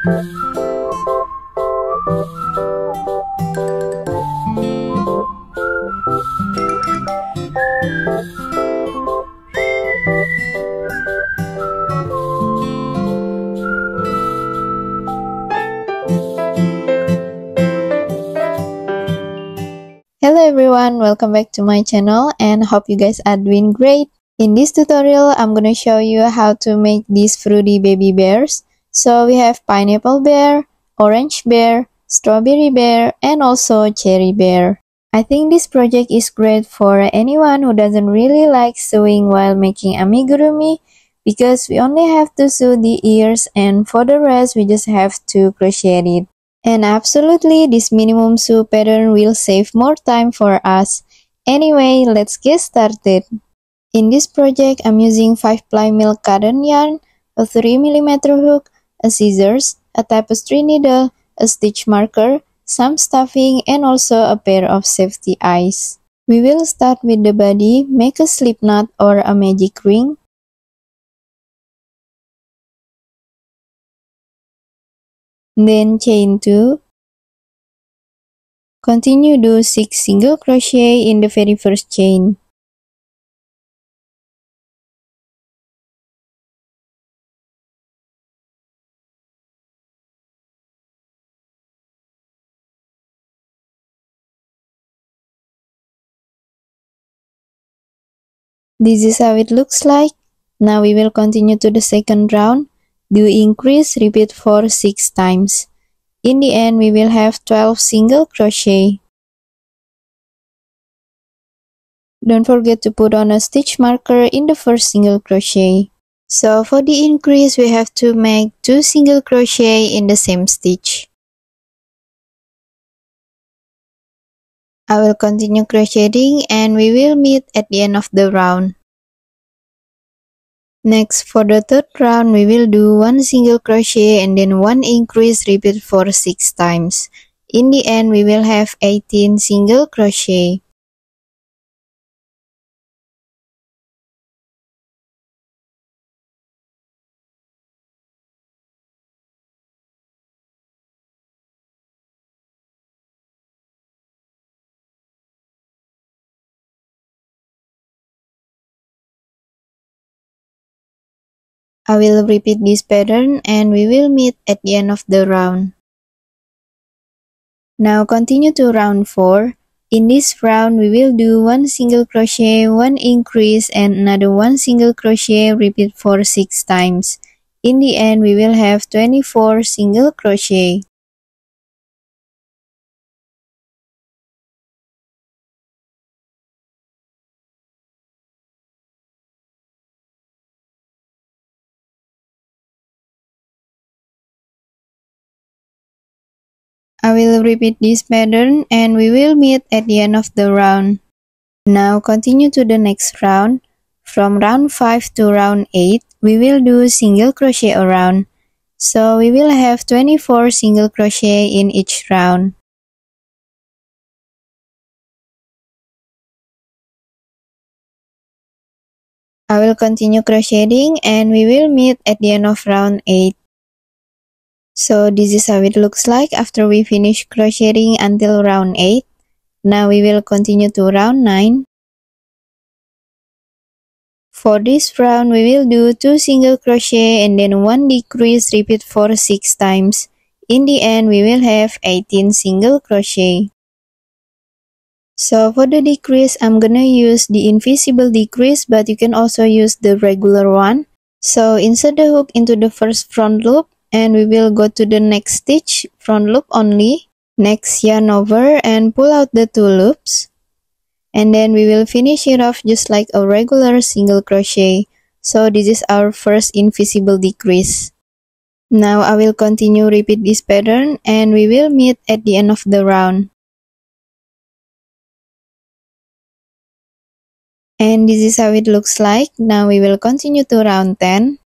Hello everyone, welcome back to my channel and hope you guys are doing great. In this tutorial, I'm gonna show you how to make these fruity baby bears. So we have pineapple bear, orange bear, strawberry bear, and also cherry bear. I think this project is great for anyone who doesn't really like sewing while making amigurumi because we only have to sew the ears and for the rest we just have to crochet it. And absolutely, this minimum sew pattern will save more time for us. Anyway, let's get started. In this project, I'm using 5-ply milk cotton yarn, a 3mm hook, a scissors, a tapestry needle, a stitch marker, some stuffing, and also a pair of safety eyes. We will start with the body, make a slip knot or a magic ring. Then chain 2. Continue do 6 single crochet in the very first chain. This is how it looks like. Now we will continue to the second round. Do increase, repeat for 6 times. In the end, we will have 12 single crochet. Don't forget to put on a stitch marker in the first single crochet. So for the increase, we have to make 2 single crochet in the same stitch. I will continue crocheting and we will meet at the end of the round. Next, for the third round, we will do 1 single crochet and then 1 increase, repeat for 6 times. In the end, we will have 18 single crochet. I will repeat this pattern and we will meet at the end of the round. Now continue to round 4. In this round, we will do 1 single crochet, 1 increase, and another 1 single crochet, repeat for 6 times. In the end, we will have 24 single crochet. I will repeat this pattern and we will meet at the end of the round. Now continue to the next round. From round 5 to round 8, we will do single crochet around. So we will have 24 single crochet in each round. I will continue crocheting and we will meet at the end of round 8. So this is how it looks like after we finish crocheting until round 8. Now we will continue to round 9. For this round, we will do 2 single crochet and then 1 decrease, repeat for 6 times. In the end, we will have 18 single crochet. So for the decrease, I'm gonna use the invisible decrease, but you can also use the regular one. So insert the hook into the first front loop and we will go to the next stitch, front loop only. Next, yarn over and pull out the 2 loops. And then we will finish it off just like a regular single crochet. So this is our first invisible decrease. Now I will continue repeat this pattern and we will meet at the end of the round. And this is how it looks like. Now we will continue to round 10.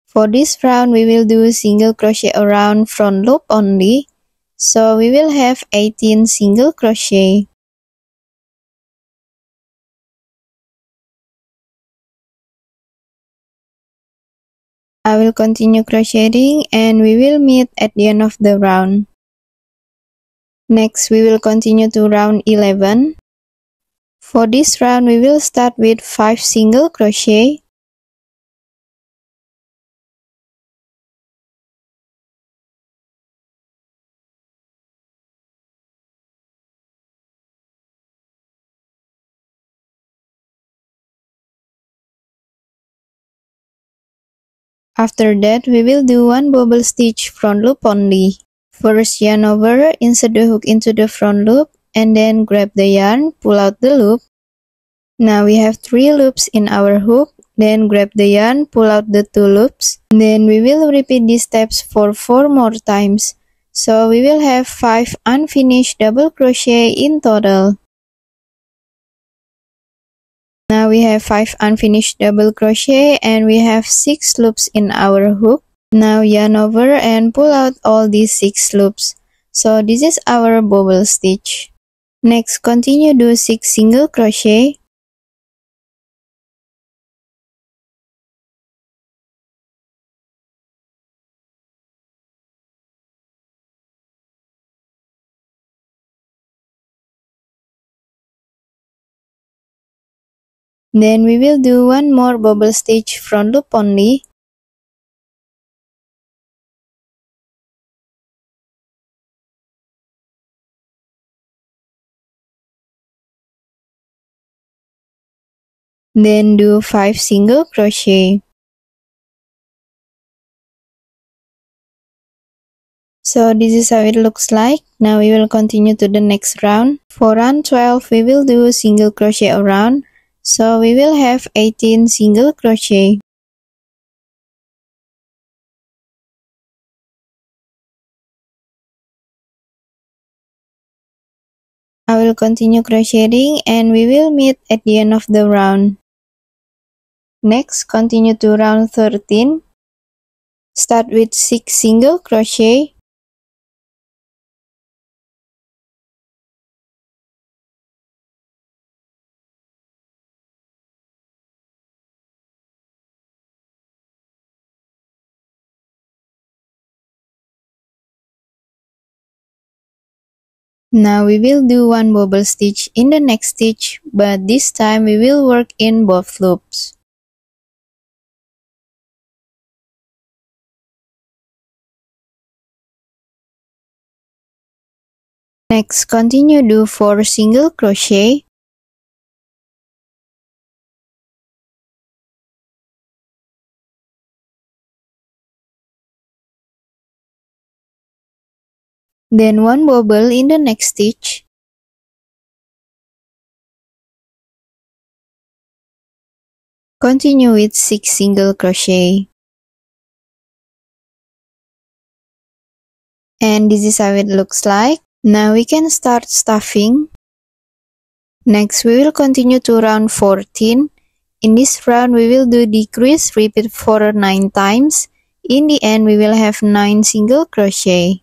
For this round, we will do single crochet around front loop only. So we will have 18 single crochet. I will continue crocheting and we will meet at the end of the round. Next, we will continue to round 11. For this round, we will start with 5 single crochet. After that, we will do 1 bobble stitch front loop only. First, yarn over, insert the hook into the front loop, and then grab the yarn, pull out the loop. Now we have 3 loops in our hook, then grab the yarn, pull out the 2 loops. Then we will repeat these steps for 4 more times. So we will have 5 unfinished double crochet in total. Now we have 5 unfinished double crochet and we have 6 loops in our hook. Now yarn over and pull out all these 6 loops. So this is our bobble stitch. Next, continue do 6 single crochet. Then we will do 1 more bobble stitch front loop only. Then do 5 single crochet. So this is how it looks like. Now we will continue to the next round. For round 12, we will do single crochet around. So we will have 18 single crochet. I will continue crocheting and we will meet at the end of the round. Next, continue to round 13. Start with 6 single crochet. Now we will do 1 bobble stitch in the next stitch, but this time we will work in both loops. Next, continue do 4 single crochet. Then 1 bobble in the next stitch. Continue with 6 single crochet. And this is how it looks like. Now we can start stuffing. Next, we will continue to round 14. In this round, we will do decrease, repeat for 9 times. In the end, we will have 9 single crochet.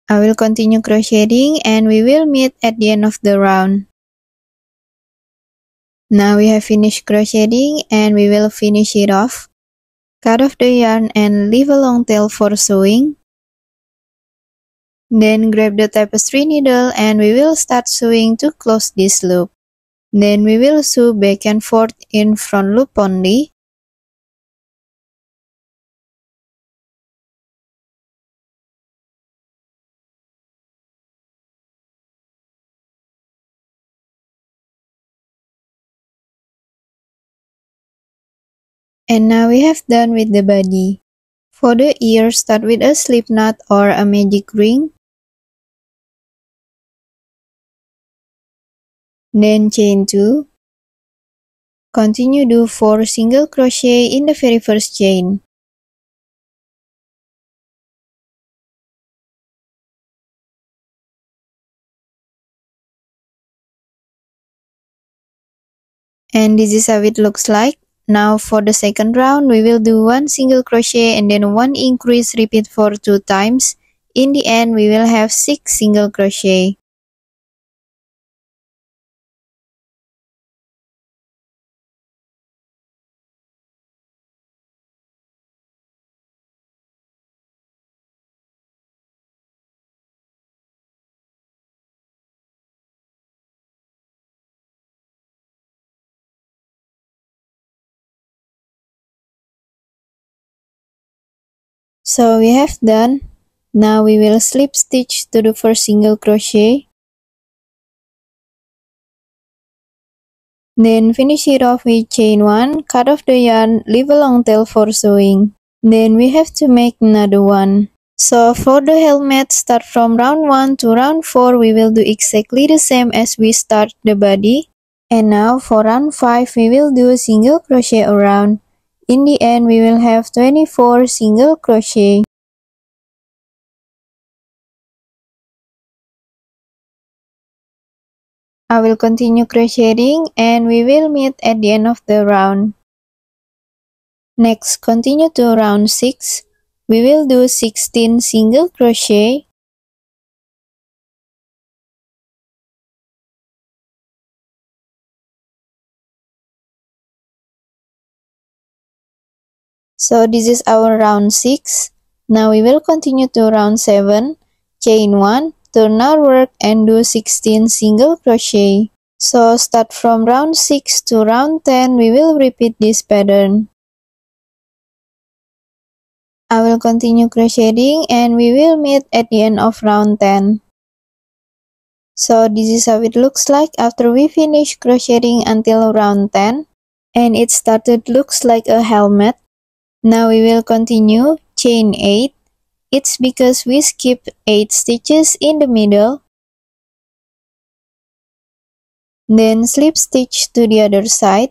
I will continue crocheting and we will meet at the end of the round. Now we have finished crocheting and we will finish it off. Cut off the yarn and leave a long tail for sewing. Then grab the tapestry needle and we will start sewing to close this loop. Then we will sew back and forth in front loop only. And now we have done with the body. For the ears, start with a slip knot or a magic ring. Then chain 2. Continue do 4 single crochet in the very first chain. And this is how it looks like. Now for the second round, we will do 1 single crochet and then 1 increase, repeat for 2 times. In the end, we will have 6 single crochet. So we have done. Now we will slip stitch to the first single crochet. Then finish it off with chain 1, cut off the yarn, leave a long tail for sewing. Then we have to make another one. So for the helmet, start from round 1 to round 4, we will do exactly the same as we start the body. And now for round 5, we will do a single crochet around. In the end, we will have 24 single crochet. I will continue crocheting and we will meet at the end of the round. Next, continue to round 6. We will do 16 single crochet. So this is our round 6. Now we will continue to round 7. Chain 1, turn outward and do 16 single crochet. So start from round 6 to round 10, we will repeat this pattern. I will continue crocheting and we will meet at the end of round 10. So this is how it looks like after we finish crocheting until round 10. And it started looks like a helmet. Now we will continue chain 8. It's because we skipped 8 stitches in the middle. Then slip stitch to the other side.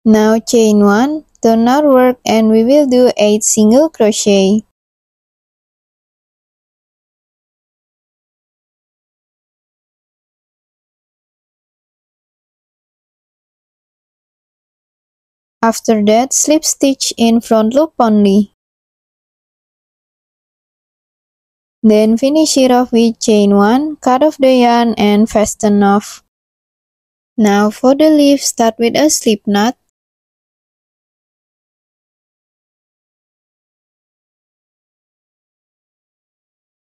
Now chain 1, turn outward and we will do 8 single crochet. After that, slip stitch in front loop only. Then finish it off with chain 1, cut off the yarn and fasten off. Now for the leaf, start with a slip knot.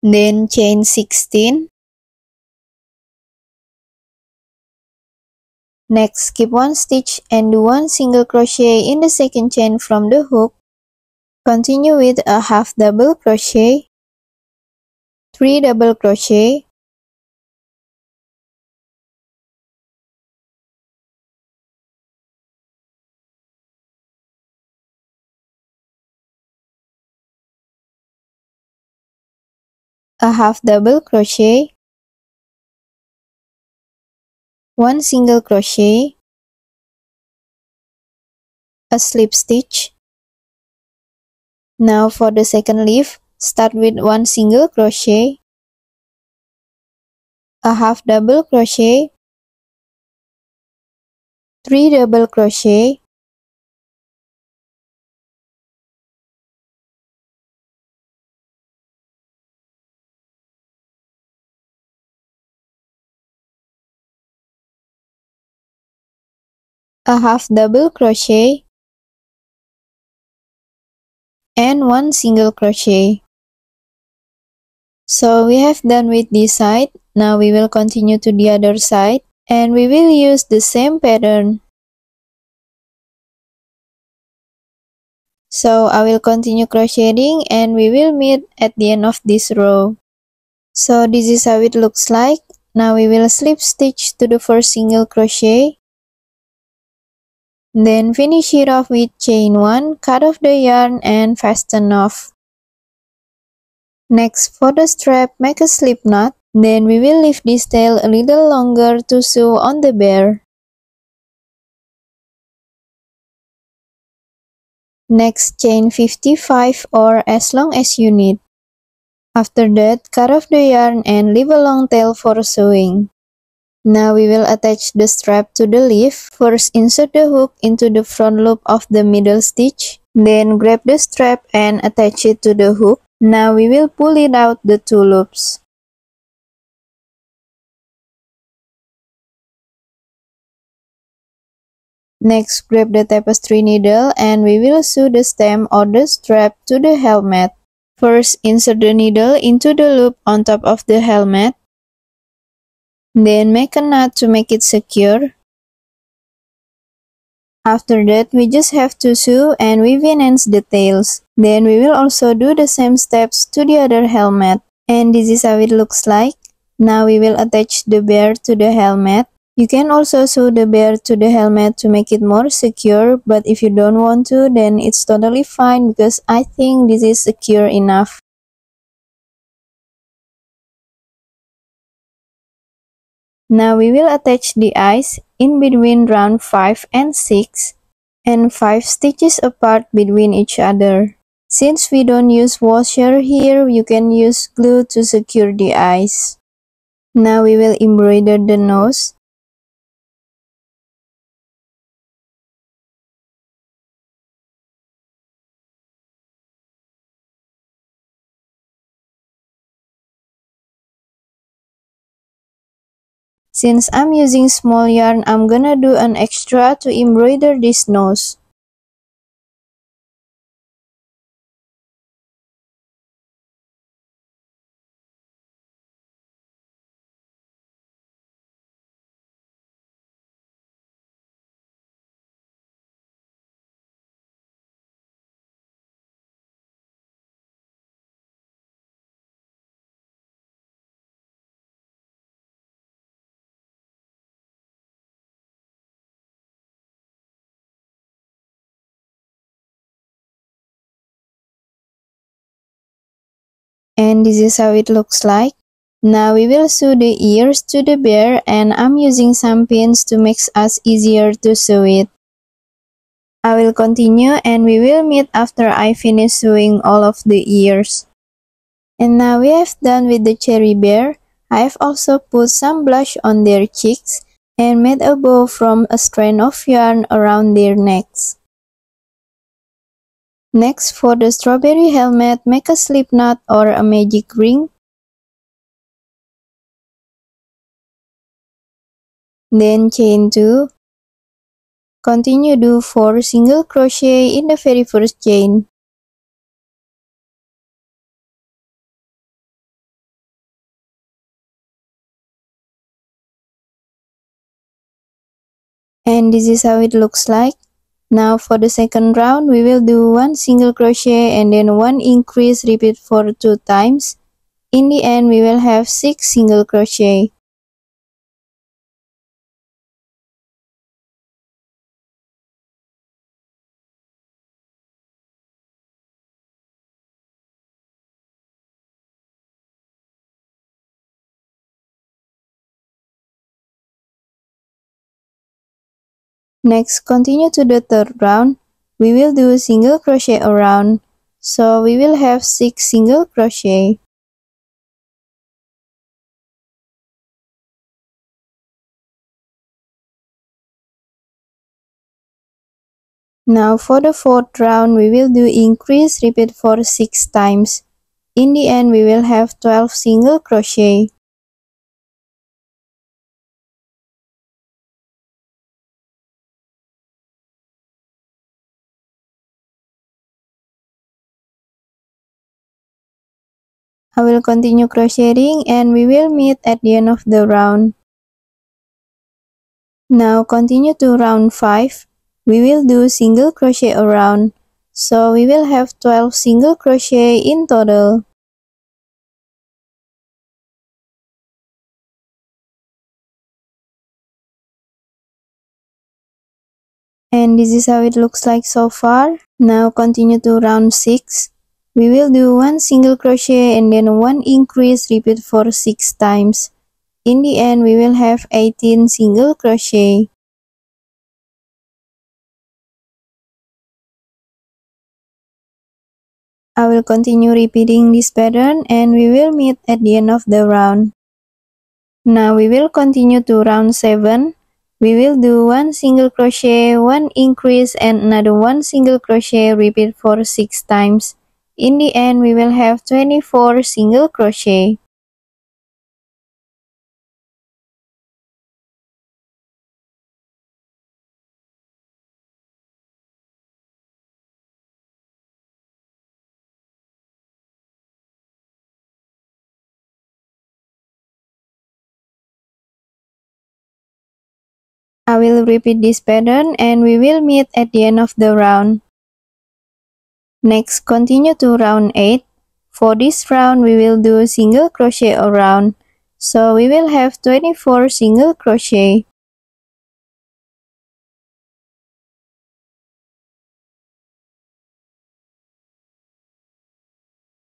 Then chain 16. Next, skip 1 stitch and do 1 single crochet in the second chain from the hook. Continue with a half double crochet, 3 double crochet, a half double crochet, 1 single crochet, a slip stitch. Now for the second leaf, start with 1 single crochet, a half double crochet, 3 double crochet, a half double crochet, and 1 single crochet. So we have done with this side. Now we will continue to the other side and we will use the same pattern. So I will continue crocheting and we will meet at the end of this row. So this is how it looks like. Now we will slip stitch to the first single crochet. Then finish it off with chain 1, cut off the yarn and fasten off. Next, for the strap, make a slip knot. Then we will leave this tail a little longer to sew on the bear. Next, chain 55 or as long as you need. After that, cut off the yarn and leave a long tail for sewing. Now we will attach the strap to the leaf. First, insert the hook into the front loop of the middle stitch. Then grab the strap and attach it to the hook. Now we will pull it out the two loops. Next, grab the tapestry needle and we will sew the stem or the strap to the helmet. First, insert the needle into the loop on top of the helmet. Then make a knot to make it secure. After that, we just have to sew and weave in ends the tails. Then we will also do the same steps to the other helmet. And this is how it looks like. Now we will attach the bear to the helmet. You can also sew the bear to the helmet to make it more secure, but if you don't want to, then it's totally fine because I think this is secure enough. Now we will attach the eyes in between round 5 and 6 and 5 stitches apart between each other. Since we don't use washer here, you can use glue to secure the eyes. Now we will embroider the nose. Since I'm using small yarn, I'm gonna do an extra to embroider this nose. And this is how it looks like. Now we will sew the ears to the bear and I'm using some pins to make us easier to sew it. I will continue and we will meet after I finish sewing all of the ears. And now we have done with the cherry bear. I have also put some blush on their cheeks and made a bow from a strand of yarn around their necks. Next, for the strawberry helmet, make a slip knot or a magic ring. Then chain 2. Continue do 4 single crochet in the very first chain. And this is how it looks like. Now for the second round, we will do 1 single crochet and then 1 increase, repeat for 2 times. In the end, we will have 6 single crochet. Next, continue to the third round. We will do single crochet around, so we will have 6 single crochet. Now for the fourth round, we will do increase, repeat for 6 times. In the end, we will have 12 single crochet. I will continue crocheting and we will meet at the end of the round. Now continue to round 5. We will do single crochet around, so we will have 12 single crochet in total. And this is how it looks like so far. Now continue to round 6. We will do 1 single crochet and then 1 increase, repeat for 6 times. In the end, we will have 18 single crochet. I will continue repeating this pattern and we will meet at the end of the round. Now we will continue to round 7. We will do 1 single crochet, 1 increase and another 1 single crochet, repeat for 6 times. In the end, we will have 24 single crochet. I will repeat this pattern and we will meet at the end of the round. Next, continue to round 8. For this round, we will do single crochet around. So we will have 24 single crochet.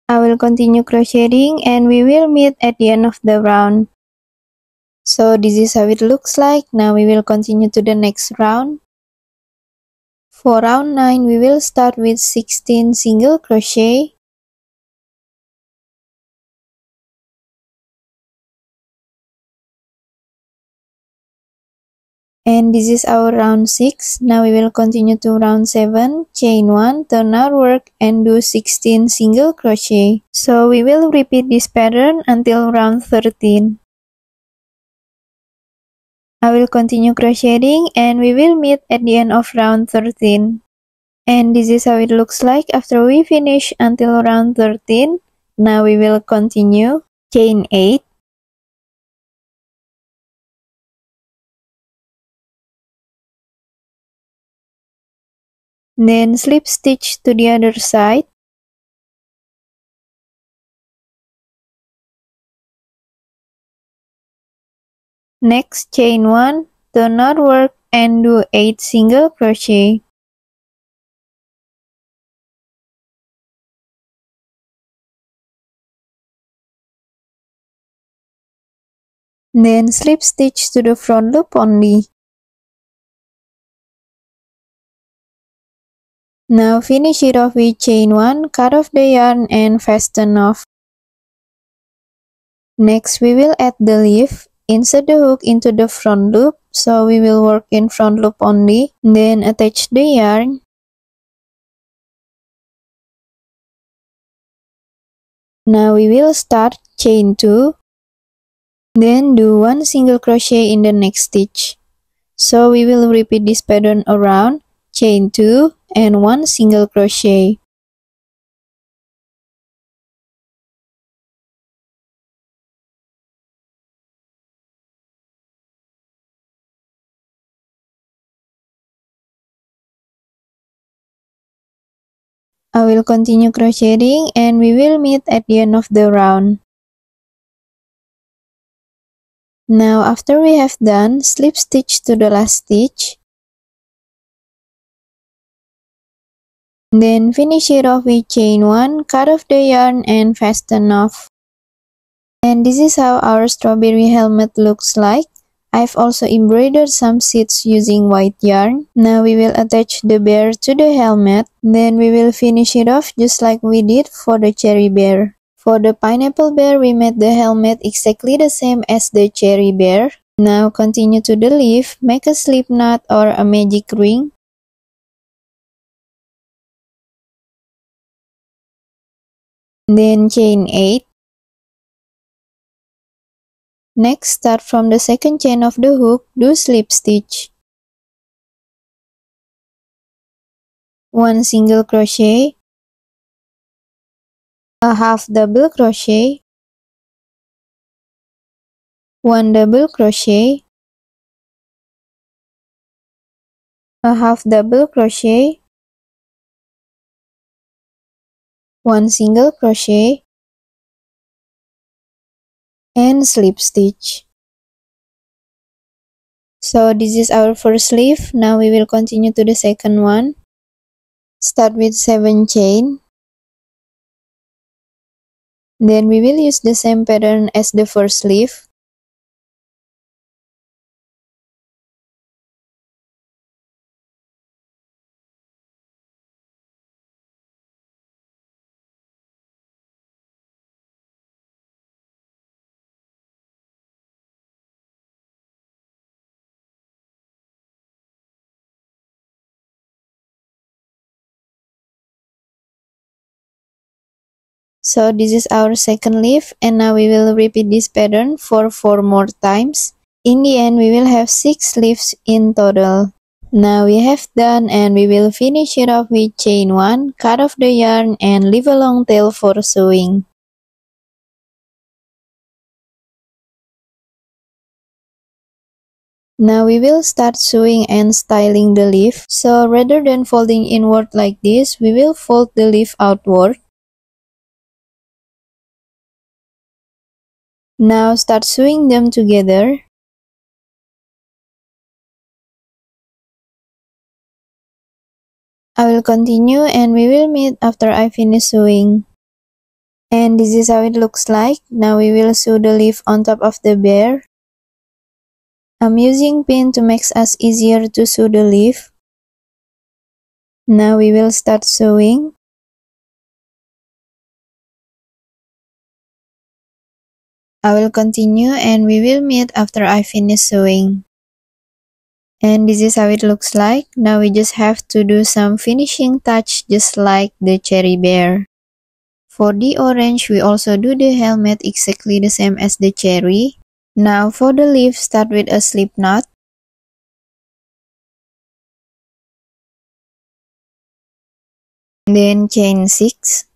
I will continue crocheting and we will meet at the end of the round. So this is how it looks like. Now we will continue to the next round. For round 9, we will start with 16 single crochet. And this is our round 6. Now we will continue to round 7, chain 1, turn outward and do 16 single crochet. So we will repeat this pattern until round 13. I will continue crocheting and we will meet at the end of round 13. And this is how it looks like after we finish until round 13. Now we will continue. Chain 8. Then slip stitch to the other side. Next, chain 1, turn outward and do 8 single crochet. Then slip stitch to the front loop only. Now finish it off with chain 1, cut off the yarn and fasten off. Next we will add the leaf. Insert the hook into the front loop, so we will work in front loop only. Then attach the yarn. Now we will start chain 2. Then do 1 single crochet in the next stitch. So we will repeat this pattern around, chain 2 and 1 single crochet. I will continue crocheting and we will meet at the end of the round. Now after we have done, slip stitch to the last stitch. Then finish it off with chain 1, cut off the yarn and fasten off. And this is how our strawberry helmet looks like. I've also embroidered some seeds using white yarn. Now we will attach the bear to the helmet. Then we will finish it off just like we did for the cherry bear. For the pineapple bear, we made the helmet exactly the same as the cherry bear. Now continue to the leaf, make a slip knot or a magic ring. Then chain 8. Next, start from the second chain of the hook, do slip stitch. 1 single crochet, a half double crochet, 1 double crochet, a half double crochet, 1 single crochet, and slip stitch. So this is our first leaf. Now we will continue to the second one. Start with 7 chain. Then we will use the same pattern as the first leaf. So this is our second leaf, and now we will repeat this pattern for 4 more times. In the end, we will have 6 leaves in total. Now we have done, and we will finish it off with chain 1, cut off the yarn, and leave a long tail for sewing. Now we will start sewing and styling the leaf. So rather than folding inward like this, we will fold the leaf outward. Now start sewing them together. I will continue, and we will meet after I finish sewing. And this is how it looks like. Now we will sew the leaf on top of the bear. I'm using pin to make us easier to sew the leaf. Now we will start sewing. I will continue, and we will meet after I finish sewing. And this is how it looks like. Now we just have to do some finishing touch just like the cherry bear. For the orange, we also do the helmet exactly the same as the cherry. Now for the leaf, start with a slip knot. Then chain 6.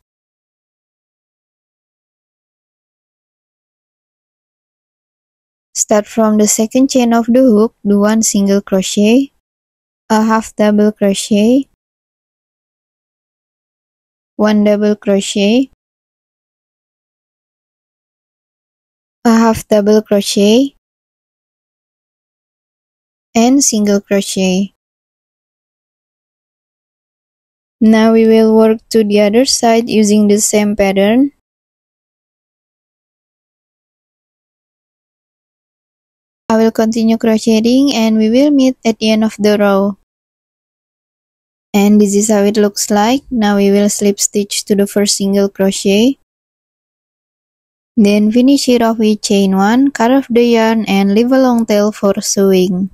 Start from the second chain of the hook, do 1 single crochet, a half double crochet, 1 double crochet, a half double crochet, and single crochet. Now we will work to the other side using the same pattern. I will continue crocheting, and we will meet at the end of the row. And this is how it looks like. Now we will slip stitch to the first single crochet. Then finish it off with chain 1, cut off the yarn, and leave a long tail for sewing.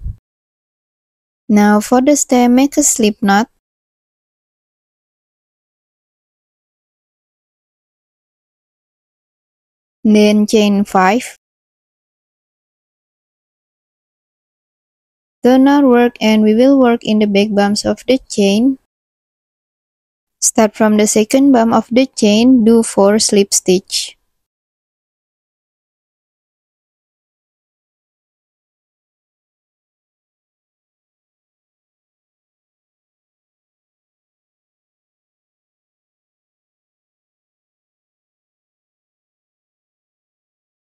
Now for the stem, make a slip knot. Then chain 5. Turn our work, and we will work in the back bumps of the chain. Start from the second bump of the chain, do 4 slip stitch.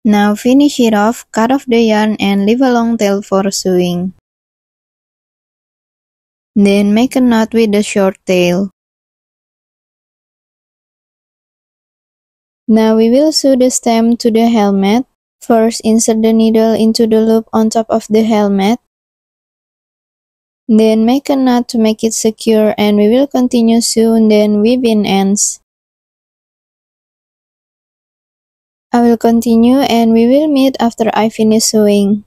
Now finish it off, cut off the yarn, and leave a long tail for sewing. Then make a knot with the short tail. Now we will sew the stem to the helmet. First, insert the needle into the loop on top of the helmet. Then make a knot to make it secure, and we will continue soon, then weave in ends. I will continue, and we will meet after I finish sewing.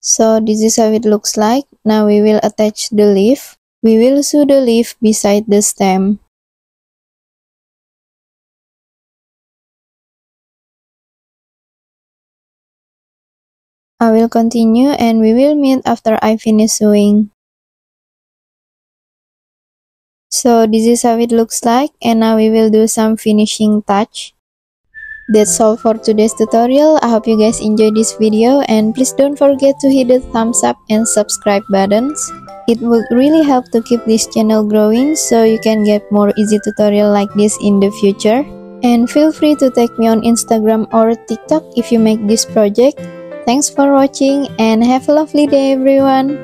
So this is how it looks like. Now we will attach the leaf. We will sew the leaf beside the stem. I will continue, and we will meet after I finish sewing. So this is how it looks like, and now we will do some finishing touch. That's all for today's tutorial. I hope you guys enjoyed this video, and please don't forget to hit the thumbs up and subscribe buttons. It would really help to keep this channel growing so you can get more easy tutorial like this in the future. And feel free to tag me on Instagram or TikTok if you make this project. Thanks for watching, and have a lovely day everyone.